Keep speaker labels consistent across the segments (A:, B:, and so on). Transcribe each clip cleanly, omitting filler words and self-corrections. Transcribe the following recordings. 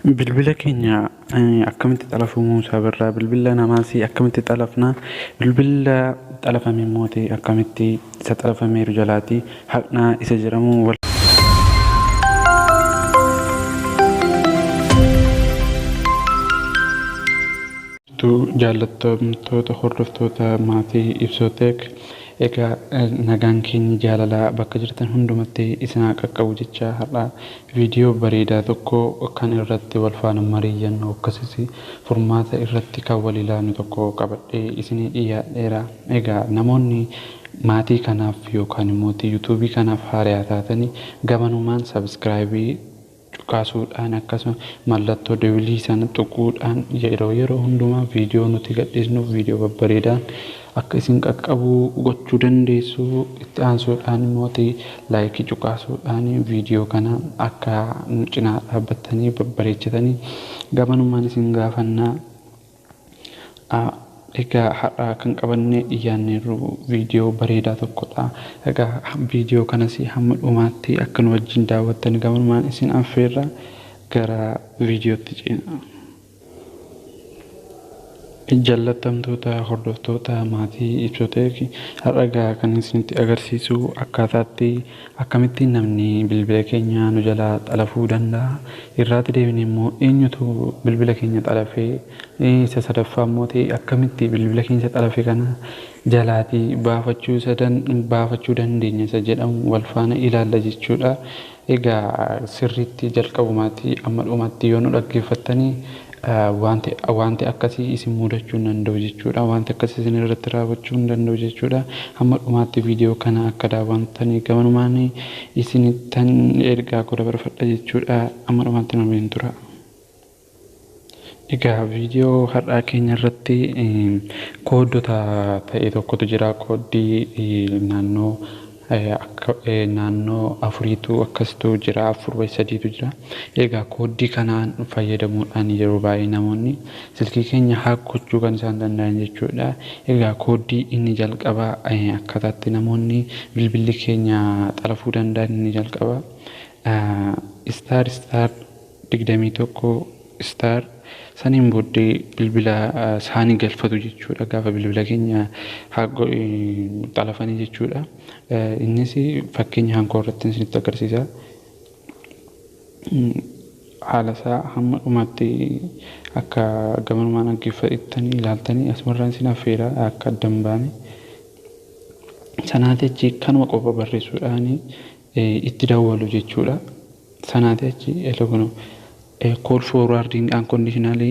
A: Bilbila keenya akkamitti xalafamuu sabirraa bilbila namaasii akkamitti xalafnaa bilbila xalafame mootii akkamitti isa xalafameeru jalaatii haqnaa isa jedhamu wal jaallattoota hordoftoota maatii ibsooteek egaa nagaan keenya jaalalaa bakka jirtan hundumatti isin qaqqabu jecha har'a viidiyoo bareedaa tokko kan irratti wal faana mariiyannu akkasumas furmaata irratti kan wal ilaallu tokko qabadhee isinii dhiyyaateera. Egaa namoonni maatii kanaaf yookaan immoo yuutuubii kanaaf haaraa taatanii gamanumaan sabskraayibii cuqaasuudhaan akkasuma mallattoo deebilii sana tuquudhaan yeroo hundumaa viidiyoo nuti gadhiisnuuf viidiyoo babbareedaan akka isin qaqqabu gochuu dandeessu. Itti aansuudhaan immoo laayikii cuqaasuudhaan viidiyoo kana akka nu cinaa dhaabbattanii babbareechatanii gamanumaan isin gaafannaa. Egaa har'a kan qabannee dhiyaanneerru viidiyoo bareedaa tokkodha. Egaa viidiyoo kanas hamma dhumaatti akka nu wajjin daawwattan gamanumaan isin affeerra gara viidiyootti ceena. Jaallattoota hordoftoota maatii ibsooteek har'a kan isinitti agarsiisu akkaataatti akkamittiin namni bilbila keenya nu jalaa xalafuu danda'a. Irraatti deebinee immoo eenyutu bilbila keenya xalafee isa sadaffaa immoo akkamitti bilbila keenya xalafe kana jalaatii baafachuu dandeenya isa jedhamu wal faana ilaalla jechuudha. Egaa sirriitti jalqabumaatti amma dhumaatti yoo nu dhaggeeffattanii wanti akkasii isin mudachuu hin danda'u jechuudha. Wanti akkasii isin irratti raawwachuu hin danda'u jechuudha. Hamma dhumaatti viidiyoo kana akka daawwattanii gamanumaan isinittan ergaa godha barfadha jechuudha. Hamma dhumaatti namni tura. Egaa viidiyoo har'aa keenya irratti kooddota ta'e tokkotu jira. Kooddii naannoo afuriitu akkasitu jira, 4x3tu jira. Egaa kooddii kanaan fayyadamuudhaan yeroo baay'ee namoonni silkii keenya haakkochuu kan isaan danda'an jechuudha. Egaa kooddii inni jalqabaa akkaataatti namoonni bilbilli keenya xalafuu danda'an inni jalqabaa star 21 saniin booddee bilbila isaanii galfatu jechuudha. Gaafa bilbila keenya xalafanii jechuudha. Innis fakkeenya hankoo irratti isinitti agarsiisa. Haala isaa hamma dhumaatti akka gamanumaan dhaggeeffattanii ilaaltanii asumarraan isin affeera akka adda hin baane. Sanaati achi kanuma qofa barreessuudhaan itti daawwalu jechuudha. Sanaati achi call forwarding unconditionally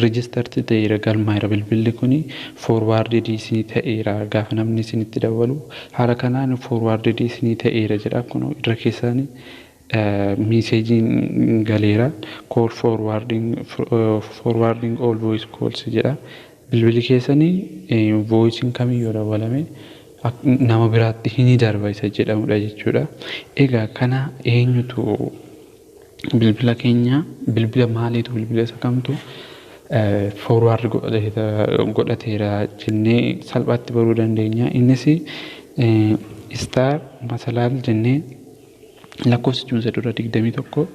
A: registered ta'eera galmaa'eera bilbilli kuni forwarded isinii ta'eera gaafa namni isinitti daawwalu haala kanaan forwarded isinii ta'eera jedha. Kun irra keessaan meeseejiin galeera call forwarding all voice calls jedha. Bilbilli keessanii voicing kamiyyuu daawwalame nama biraatti hin darba isa jedhamudha jechuudha. Egaa kana eenyutu bilbila keenya bilbila maaliitu bilbila isa kamtu forward godhateera jennee salphaatti baruu dandeenya. Innis star masalaal jennee lakkoofsichuun isa dura 21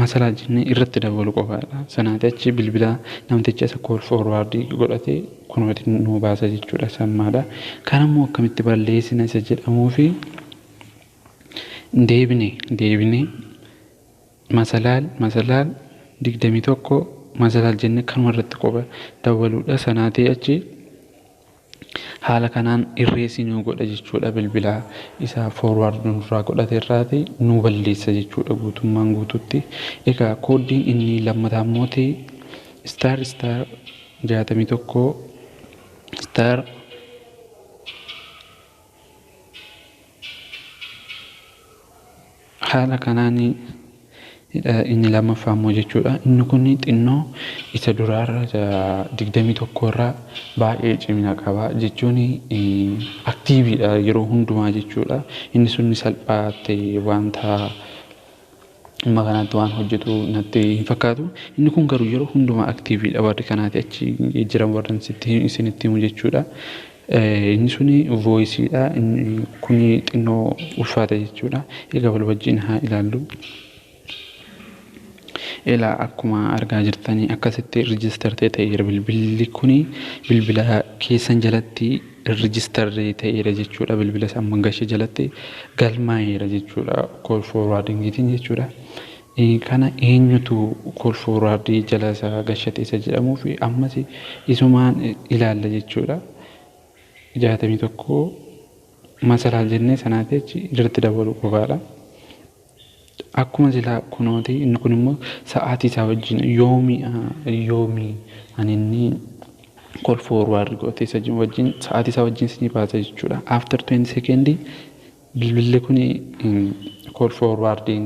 A: masalaal jennee irratti dabalu qofaadha. Sanaati achi bilbila namticha isa call forward godhatee kunuuti nu baasa jechuudha. Sammaadha. Kanammoo akkamitti balleessina isa jedhamuu fi deebine masalaal 21 masalaal jennee kanuma irratti qofa dabaluudha. Sanaati achi haala kanaan irreessinuu godha jechuudha. Bilbila isa forward nurraa godhate irraati nu balleessa jechuudha guutummaan guututti. Egaa kooddiin inni lammataa immoo star 61 star haala kanaan inni lammaffaa immoo jechuudha. Inni kun xinnoo isa duraarra 21 irraa baay'ee cimina qaba jechuun aktiiviidha yeroo hundumaa jechuudha. Inni sun salphaatti wanta amma kanatti waan hojjetu natti hin fakkaatu. Inni kun garuu yeroo hundumaa aktiiviidha. Warri kanaati achi jiran warran isinitti himu jechuudha. Inni suni voisiidha. Kun xinnoo ulfaata jechuudha. Egaa wal wajjin haa ilaallu. Ilaa akkuma argaa jirtanii akkasitti rijiistartee ta'eera bilbilli kuni bilbila keessan jalatti rijiistarrii ta'eera jechuudha. Bilbila samman gashee jalatti galmaa'eera jechuudha. Kool foorwaardingiitiin jechuudha. Kana eenyutu kool foorwaardii jala isaa gashate isa jedhamuu fi ammas isumaan ilaalla jechuudha. 61 masalaa jennee sanaati achi irratti dabaluu qofaadha. Akkuma silaa kunooti inni kun immoo sa'aatii isaa wajjin yoomii ani inni kool foorwaard goote isa wajjin sa'aatii isaa wajjin isinii baasa jechuudha. After 20 second bilbilli kun kool foorwaarding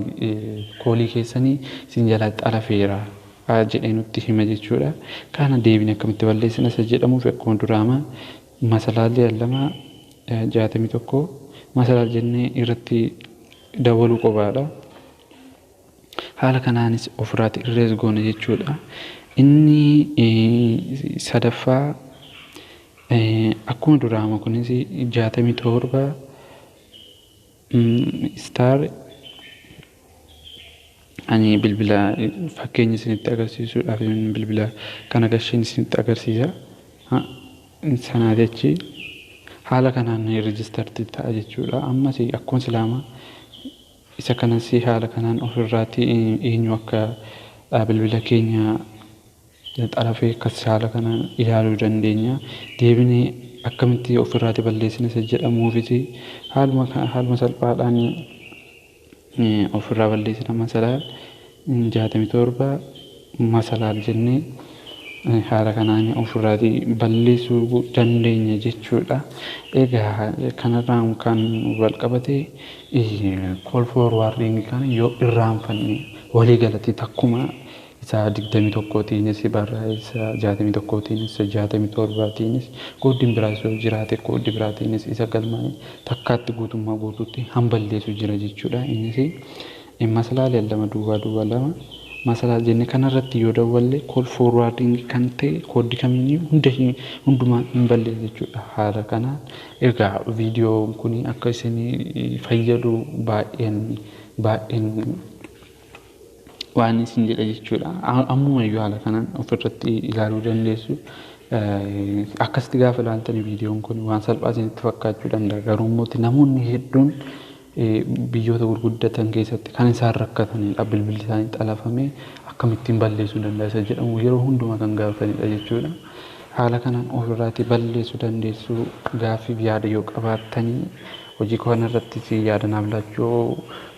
A: koolii keessanii isin jalatti xalafeera jedhee nutti hima jechuudha. Kana deebine akkamitti balleessina isa jedhamuuf akkuma duraama masalaalee 261 masalaa jennee irratti dabaluu qofaadha. Haala kanaanis ofirraatti irrees goona jechuudha. Inni sadaffaa akkuma duraama kunis 67 star ani bilbila fakkeenya isinitti agarsiisuudhaaf bilbila kana gasheen isinitti agarsiisa. Sanaa jechi haala kanaan reejistartii ta'a jechuudha. Ammas akkuma silaama isa kanas haala kanaan ofirraatti eenyu akka bilbila keenya xalafee akkas haala kanaan ilaaluu dandeenya. Deebinee akkamitti ofirraatti balleessina isa jedhamuufis haaluma salphaadhaan ofirraa balleessina masalaa 67 masalaa jennee haala kanaan ofirraatti balleessuu dandeenya jechuudha. Egaa kanarraan kan wal qabate kool foorwaardingi kana yoo irraanfanne walii galatti takkuma isa 21tiinis barreessa 61tiinis 67tiinis koodiin biraas jiraate koodii biraatiinis isa galmaa'ee takkaatti guutummaa guutuutti hamballeessu jira jechuudha. Innis masalaalee 2 masalaa jenne kanarratti yoo dawwalle kool foorwaardingi kan ta'e koodii kamiin hundumaa hin balleessu jechuudha. Haala kanaan egaa viidiyoon kun akka isin fayyadu baay'een waan isin jedha jechuudha. Ammuma iyyuu haala kanaan ofirratti ilaaluu dandeessu. Akkasitti gaafa ilaaltanii viidiyoon kun waan salphaa isinitti fakkaachuu danda'a. Garuu immoo namoonni hedduun biyyoota gurguddatan keessatti kan isaan rakkatanidha. Bilbilli isaanii xalafamee akkamittiin balleessuu danda'a isa jedhamu yeroo hundumaa kan gaafatanidha jechuudha. Haala kanaan ofirraatti balleessuu dandeessu. Gaaffiif yaada yoo qabaattanii hojii kanarratti yaada naaf laachuu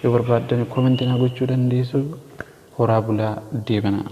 A: yoo barbaaddan koomentii naa gochuu dandeessu. Horaa bulaa deebanaa.